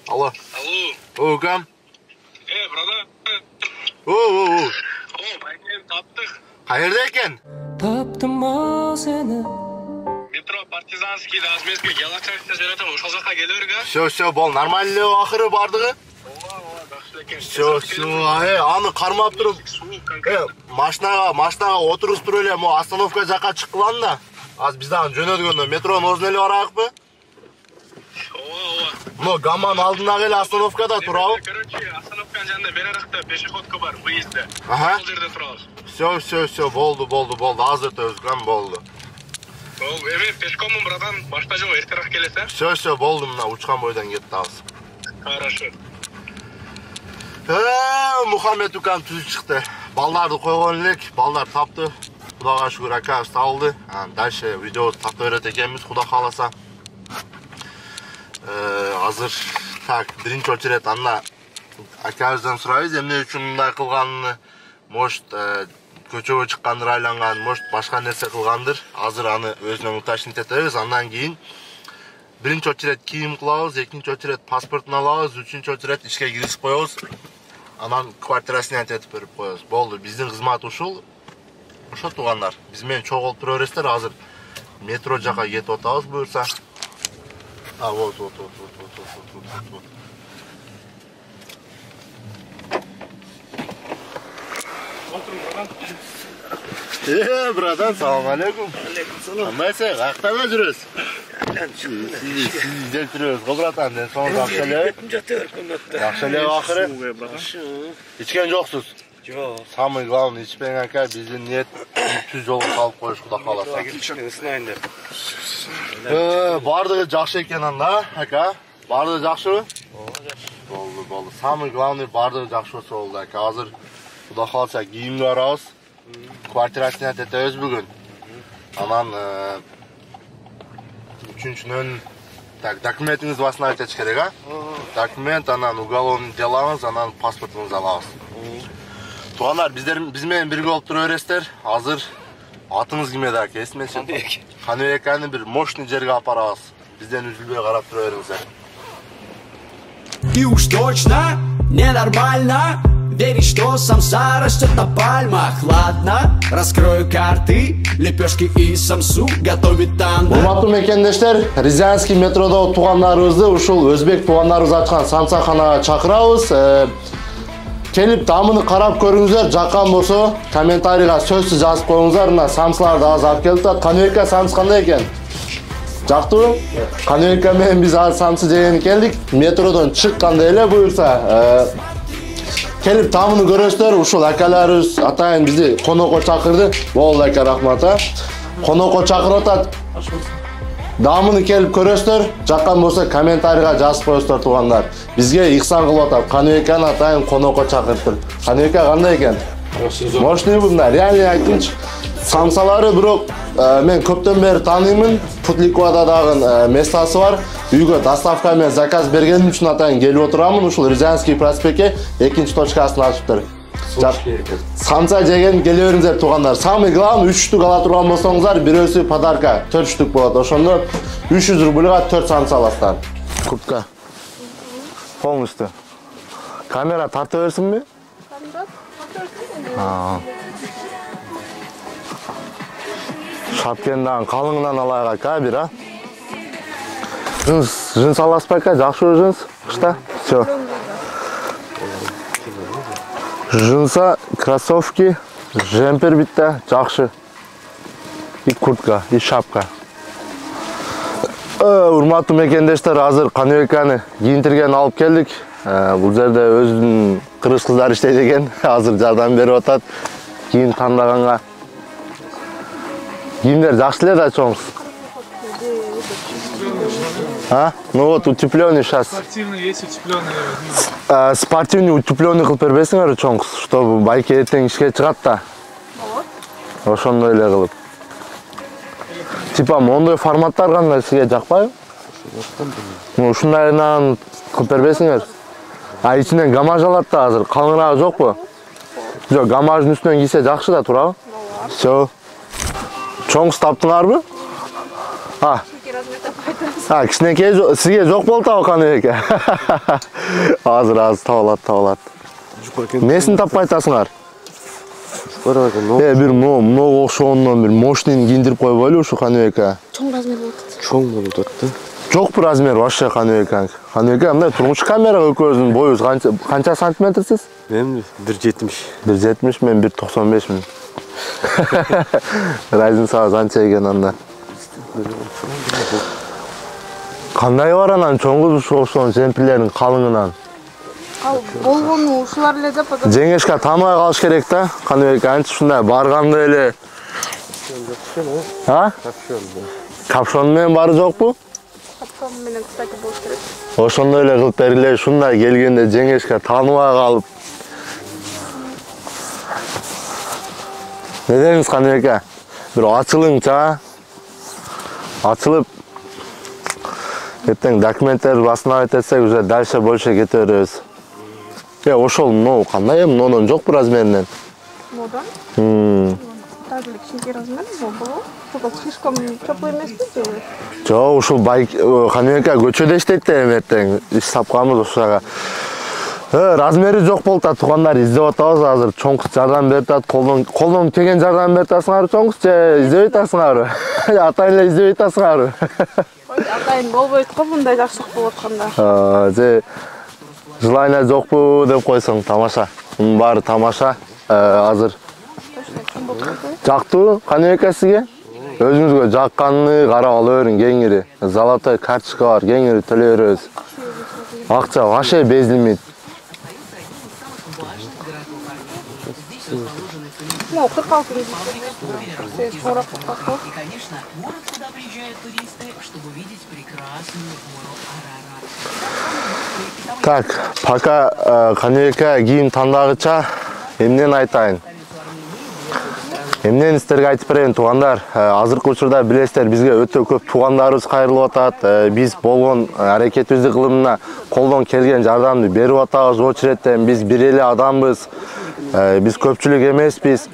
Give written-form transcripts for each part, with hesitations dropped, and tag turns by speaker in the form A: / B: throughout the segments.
A: Алло.
B: Алло.
A: О, кам?
B: Брат.
A: О,
B: Байкен таптық.
A: Қайерде екен?
C: Таптым ау сені.
B: Метро партизанский да Азмеске гелаксия жөнөтөм, ошол жакка келеберге.
A: Все, бол, нормально ақыры бардығы? Все, аны қармап тұрып. Машинаға отырыс тұр еле, остановка жаққа шыққылан да. Аз бізден жөнөдгөнде метроның өзіне еле барайық бі? Гаман алдына келе остановкада тұрау.
B: Короче, остановканың жанында бер аракта пешеходка бар, выезде. Сол жерде турабыз.
A: Все, болды. Азыр төзгөн болды.
B: Эми пешкомун, братан, башта жок, эртерээк келесе.
A: Все, болды, мына учкан бойдан кетти азыр.
B: Хорошо.
A: Мухаммед Укам түзүп чыкты. Балдарды койгон элек, балдар тапты. Кудайга шүгүр, ака табылды. Дальше видео тарта берет экенбиз, Кудай кааласа. Азыр так, биринчи очерет анда акабыздан сурайбыз, эмне үчүн мындай кылганын, может көчөгө чыккандыр айланган, может башка нерсе кылгандыр. Азыр аны өзүнөн уташын этебиз. Андан кийин биринчи очерет кийим кылабыз, экинчи очерет паспортун алабыз, үчүнчү очерет ишке киргизип коебуз. Анан квартирасына айтып берип коебуз. Болду, биздин кызмат ушул. Ошо туугандар, биз менен чогулуп тура бересиздер. Азыр метро жака кетип атабыз буюрса. Вот. Братан, салам алейкум.
D: Алейкум салам.
A: Амайсың, қаяқта жүрөсүз? Сиз іздеп жүрөбүз го, братан. Соңуз акча эле. Акча эле акыры. Ичкен жоксуз?
D: Жок.
A: Самый главный ичпең, ака. Биздин ниет түз жолго салып коюш, Кудай кааласа.
D: Ысынайын деп.
A: Бардыгы жакшы экен анда, ака. Бардыгы жакшыбы? Болду. Самый главный бардыгы жакшы болсо болду, ака. Азыр Кудай кааласа кийимди барабыз. Квартирасына этебиз бүгүн. Анан үчүнчүнөн документиңиз басына айтыш керек, а? Документ, анан уголовный делабыз, анан паспортуңузду алабыз. Туугандар, биз менен бирге болуп тура бересиздер. Азыр атыңыз ким эди, ака? Эсмесин. Каныбеканы бир мощный жерге алып барабыз. Бизден үзүлбөй карап тура бериңиздер.
E: И уж точно ненормально верить, что самса растет на пальмах. Ладно, раскрою карты, лепешки и самсу готовит танго.
A: Урматтуу мекендештер, Рязанский метродо туугандарыбызды ушул өзбек туугандарыбыз ачкан самсаханага чакырабыз. Келип дамыны карап көрүңүздөр, жаккан болсо комментарийга сөзсүз жазып коюңуздар. Мына самсыларды аз алып келип, Каныбекке самс кандай экен? Жактыбы? Каныбекке менен биз азыр самсы жеген келдик. Метродон чыкканда эле буюрса келип таамыны көрөсүздөр. Ушул акаларыбыз атайын бизди конокко чакырды. Болду, ака, рахмат. Конокко чакырып атат. Дамыны келип көрөсүздөр. Жаккан болсо комментарийга жазып коесуздар, туугандар. Бизге ихсан кылып атат. Каныбеканы атайын конокко чакырыптыр. Каныбекке кандай экен? Мощный мында, реально айтыңчы. Самсалары бирок мен көптөн бери тааныймын. Путликовада дагы местасы бар. Үйгө доставка менен заказ бергеним үчүн атайын келип отурамын. Ушул Рязанский проспектке экинчи точкасын ачыптыр. Самса жеген келе бериңиздер, туугандар. Самый главный 3 штук ала турган болсоңуздар, бирөөсү подарка 4 штук болот. Ошондо 300 рубльга 4 самса аласыздар. Куртка. Полностью. Камера тарта берсинби? Шапкендан калыңынан алайык, ака, бир, а? Жынс аласыз ба, ака? Жакшы жынс? Кышта? Всё. Жынса, кроссовки, жемпер битте, жакшы. И куртка, и шапка. Урматтуу мекендештер, азыр Каныбеканы кийинтирген алып келдик. Бул жерде өзүнүн кыргыз кыздары иштейт экен. Азыр жардам берип атат. Кийим тандаганга. Кийимдер жакшы эле да, чоңуз. Ну вот, утеплённый сейчас.
F: Спортивный есть, утеплённый.
A: Спортивный, утеплённый кылып бербесиңер, чоңуз, чтобы байке эртең ишке чыгат да. Ошондой эле кылып. Типа мондой форматтар кандай сизге жакпайбы? Ушундайынан кылып бербесиңер. Ичинен гамаж алат да азыр, калыңыраагы жокпу? Жок, гамаждын үстүнөн кийсе жакшы да, турабы? Всё. Чоңуз таптыңарбы? кичинекей сизге жок болуп Каныбек. Азыр табылат. Несин таппай атасыңар? Бир мынау окшогондон бир мощныйын кийиндирип койбойлу ушу Каныбек.
G: Чоң размер болуп атат.
D: Чоң болуп атат да.
A: Жок бир размер вообще Каныбек. Каныбек, мындай турмуш камерага экөөбүздүн боюбуз канча сантиметрсиз?
D: Мен 1.70.
A: 1.70, мен 1.95 разницабыз анча экен анда. Кандай бар анан чоң кыз ошонун жемпирлеринин калыңынан?
G: Ал болгону ушулар эле деп атат.
A: Жеңешке тааныбай калыш керек да. Каныбек анча ушундай барганда эле. Капшон менен бары жокпу?
G: Капшон менен кстати болуш керек.
A: Ошондой эле кылып бергиле, ушундай келгенде жеңешке тааныбай калып. Не дейсиз Каныбек? Бир ачылыңча. Ачылып эртең документтерди басынабайт этсек, уже дальше больше кете беребиз. Ошол мынау кандай мынодон жокпу размеринен?
G: Мындан? Так эле кичинекей размер болобу? Только слишком теплый эмеспи же?
A: Жок, ушул Каныбек көчөдө иштейт да эртең. Иш тапканбыз ушуга. Размери жок болуп атат, туугандар издеп атабыз азыр. Чоң кыз жардам берип атат, колдон келген жардам берип атасыңарбы чоң кыз же издебей атасыңарбы? Атайын эле издебей атасыңарбы?
G: Атайын болбойт го мындай жакшылык болуп атканда.
A: Же желание жокпу деп койсоң, тамаша. Мунун баары тамаша. Азыр жактыбы Каныбек сизге? Өзүңүзгө жакканын карап ала бериң, кеңири. Золотой карточка бар, кеңири төлөй беребиз. Акча вообще без лимит.
G: Ну, 46 лет.
H: И, конечно, город, куда приезжают туристы, чтобы увидеть прекрасную гору Арарат.
A: Так, пока Каныбек кийим тандагыча эмнени айтайын? Эмнени сиздерге айтып берейин туугандар? Азыркы учурда билесиздер, бизге өтө көп туугандарыбыз кайрылып атат. Биз болгон аракетибизди кылымына колдон келген жардамды берип атабыз. Очереден биз бир эле адамбыз. Биз көпчүлүк эмеспиз.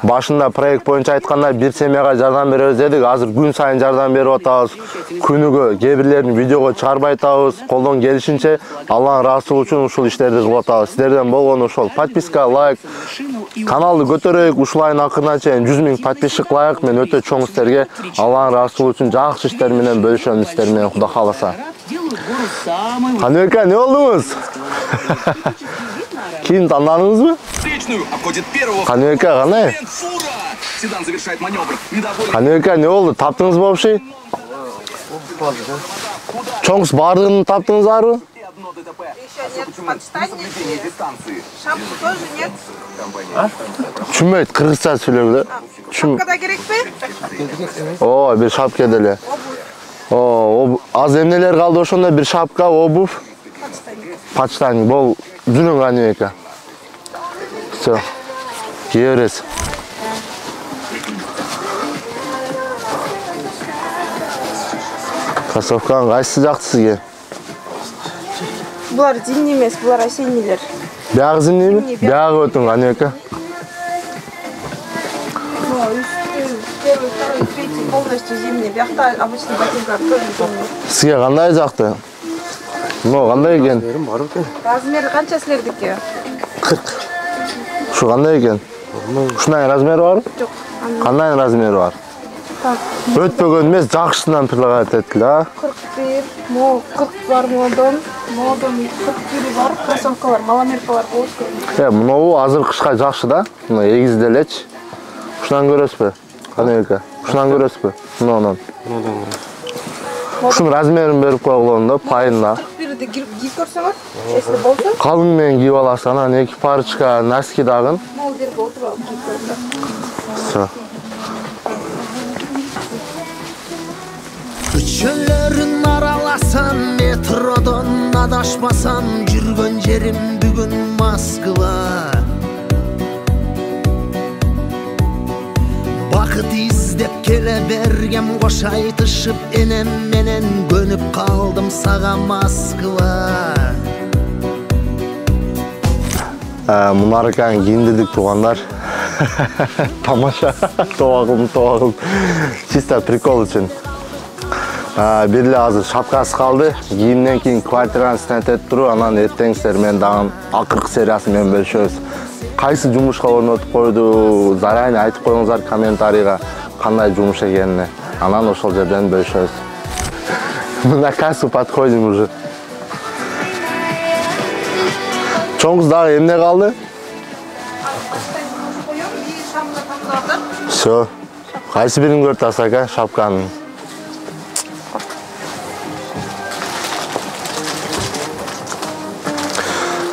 A: Башында проект боюнча айтканда бир семьяга жардам беребиз дедик. Азыр күн сайын жардам берип атабыз. Күнүгө кээ бирлерин видеого чыгарбай атабыз. Колдон келишинче Алланын ыраазычылыгы үчүн ушул иштерди кылып атабыз. Сиздерден болгону ошол подписка, лайк, каналды көтөрөйүк. Ушул айдын акырына чейин 100 000 подписчик лайк. Мен өтө чоң сиздерге Алланын ыраазычылыгы үчүн жакшы иштер менен бөлүшөм сиздер менен, Кудай кааласа. Каныбек, эмне болдуңуз? Кийин тандадыңызбы? Каныбек, кандай? Каныбек, эмне болду? Таптыңызбы вообще? Чоң кыз бардыгын таптыңызбарбы?
G: Еще нет подштанники. Шапку тоже нет.
A: Түшүнбөйт, кыргызча сүйлөгүлө.
G: Шапкада керекпи?
A: О, бир шапка деле. О, аз эмнелер калды ошондо? Бир шапка, обувь, подштанник. Бул жүнүң Каныбек. Всё. Кие бересиз. Кроссовканын кайсысы жакты сизге?
G: Булар зимний эмес, булар осеннийлер.
A: Биягы зимнийби? Биягы өтүң Каныбек.
G: Первый, второй, третий полностью зимний. Бияқта обычный ботинка тоже зимний.
A: Сизге кандай жакты? Ну, кандай экен?
G: Размери канча силердики?
A: 40. Ушу кандай экен? Ушундай размери барбы?
G: Жок.
A: Кандай размери бар?
G: Так.
A: Өтпөгөн эмес, жакшысынан предлагать этили, а?
G: 41, 40 бар модон. Модон 41 бар, кроссовкалар, маломеркалар болуш керек.
A: Мынау азыр кышка жакшы да. Мына эгиз делечи. Ушунан көрөсүзбү? Каныбек, ушунан көрөсүзбү? Мындан. Ушунун размерин берип койгон да, пайында.
G: 41-ди кийип көрсөңөр, если болсо.
A: Калың менен кийип аласың, анан эки парочка носки дагы.
G: Могу жерге отуруп алып кийип көрсөң.
A: Всё.
I: Көчөлөрүн араласам, метродон адашпасам, жүргөн жерим бүгүн Москва. Бакыт издеп келе бергем, кош айтышып энем менен, көнүп калдым сага Москва.
A: Мунарканы кийиндирдик туугандар. Тамаша. Тоогум. Чисто прикол үчүн. Бир эле азыр шапкасы калды. Кийимден кийин квартираны стентетип туруп, анан эртең силер менен дагы акыркы сериясы менен бөлүшөбүз. Кайсы жумушка орнотуп койду, заранее айтып коюңуздар комментарийга кандай жумуш экенине. Анан ошол жерден бөлүшөбүз. Мы на кассу подходим уже. Чоңуз дагы эмне калды? Всё. Кайсы бирин көрүп атасак, шапканын?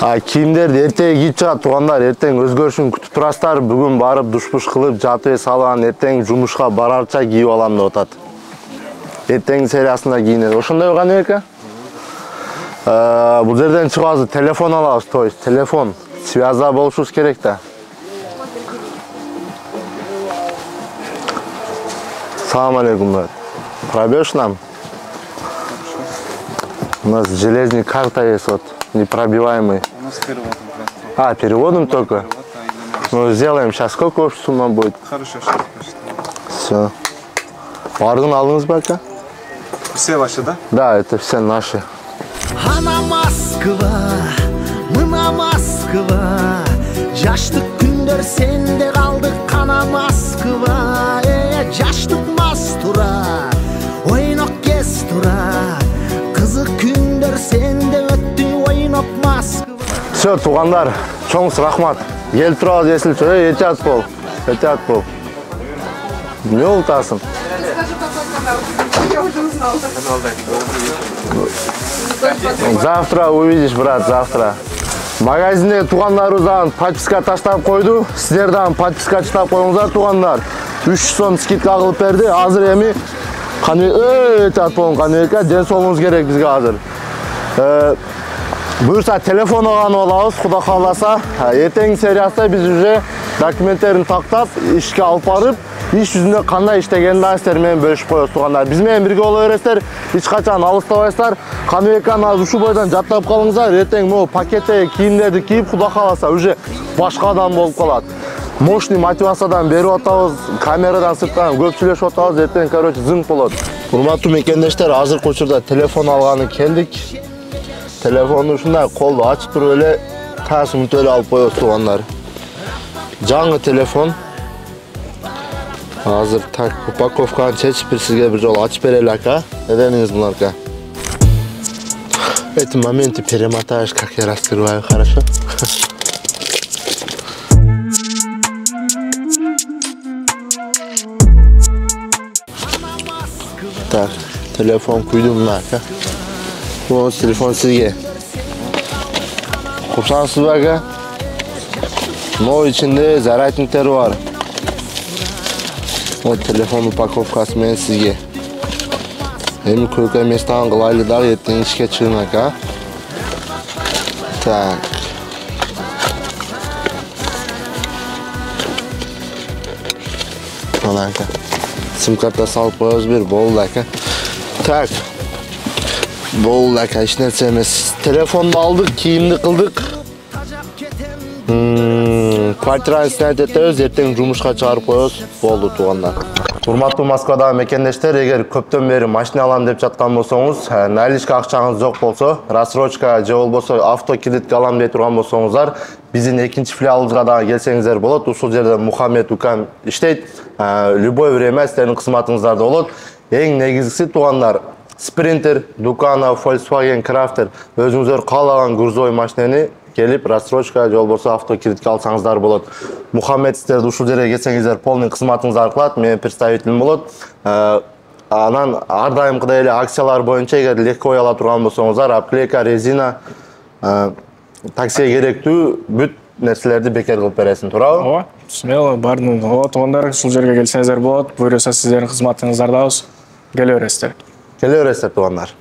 A: Кийимдерди эртең кийип чыгат туугандар, эртең өзгөрүшүн күтүп турасыздар. Бүгүн барып душ-буш кылып, жатып салып, анан эртең жумушка барарча кийип алам деп атат. Эртең сериясында кийинет. Ошондой Каныбек? Бул жерден чыгып азыр телефон алабыз, то есть телефон. Связда болушубуз керек да. Салам алейкум. Пробьешь нам? У нас железный карта есть, вот, непробиваемый.
F: У нас переводом просто.
A: Переводом только? Ну, сделаем сейчас. Сколько общая сумма будет?
F: Хорошо, сейчас посчитаем.
A: Все. Бардын алдыңыз ба, ака?
F: Все ваши, да?
A: Да, это все наши.
I: Ана Москва, мына Москва, жаштык күндөр сенде калды кана Москва. Жаштык мас тура, ойнок кез тура, кызык күндөр сенде өттү ойнок Москва.
A: Все, туугандар, чоңуз рахмат. Келип турабыз эсилчү, этият бол. Этият бол. Не ултасың?
G: Расскажи, какой канал. Я уже узнала.
A: Завтра увидишь, брат, завтра. Магазинде туугандарыбыздан подписка таштап койду. Сиздер дагы подписка таштап коюңуздар, туугандар. 300 сом скидка кылып берди. Азыр эми этият болуң, Каныбек, ден соолугуңуз керек бизге азыр. Буюрса телефон алганып алабыз, Кудай кааласа. Эртең сериясында биз уже документтерин тактап, ишке алып барып, иш жүзүндө кандай иштегенин сиздер менен бөлүшүп коебуз, туугандар. Биз менен бирге боло бересиздер, эч качан алыстабайсыздар. Каныбеканы азыр ушул бойдон жаттап калыңыздар. Эртең могу пакетте кийимдерди кийип, Кудай кааласа, уже башка адам болуп калат. Мощный мотивациядан берип атабыз, камерадан сырттан көп сүйлөшүп атабыз, эртең, короче, зынт болот. Урматтуу мекендештер, азыркы учурда телефон алганы келдик. Телефонду ушундай колду ачып туруп эле таш мүнөт эле алып коебуз, туугандар. Жаңы телефон. Азыр так упаковканы чечип сизге бир жолу ачып берели, ака. Эдениңиз буларка. Эти моменты перемотаешь, как я раскрываю, хорошо? Так, телефон куйдум мына, ака. Вот телефон сизге. Курсансыз ба, ака? Но ичинде зарядниктер бар. Вот телефон упаковкасы менен сизге. Эми көйкө местан кылайлы дагы, эртең ишке чыгын, ака. Так. Мына, ака. Сим карта салып коебуз бир, болду, ака. Так. Болду, ака, эч нерсе эмес. Телефонду алдык, кийимди кылдык. Квартираны стентетебиз, эртең жумушка чыгарып коебуз. Болду, туугандар. Урматтуу Москвадагы мекендештер, эгер көптөн бери машина алам деп жаткан болсоңуз, наличка акчаңыз жок болсо, рассрочка же болбосо автокредитке алам деп турган болсоңуздар, биздин экинчи филиалыбызга дагы келсеңиздер болот. Ушул жерде Мухаммед Укам иштейт. Любой время сиздердин кызматыңыздарда болот. Эң негизгиси, туугандар, Sprinter, Ducano, Volkswagen Crafter, өзүңүздөр каалаган грузовой машинени келип рассрочка же болбосо автокредитке алсаңыздар болот. Мухаммед сиздерди ушул жерге келсеңиздер полный кызматыңызды кылат, менин представителим болот. Анан ар дайымкыдай эле акциялар боюнча эгер легковой ала турган болсоңуздар, обклейка, резина, таксиге керектүү бүт нерселерди бекер кылып бересиң, туурабы?
F: Ооба, смело бардым. Ооба, туугандар, ушул жерге келсеңиздер болот. Буюрса сиздердин кызматыңыздардабыз. Келе бересиздер.
A: Келе бересиздер, туугандар.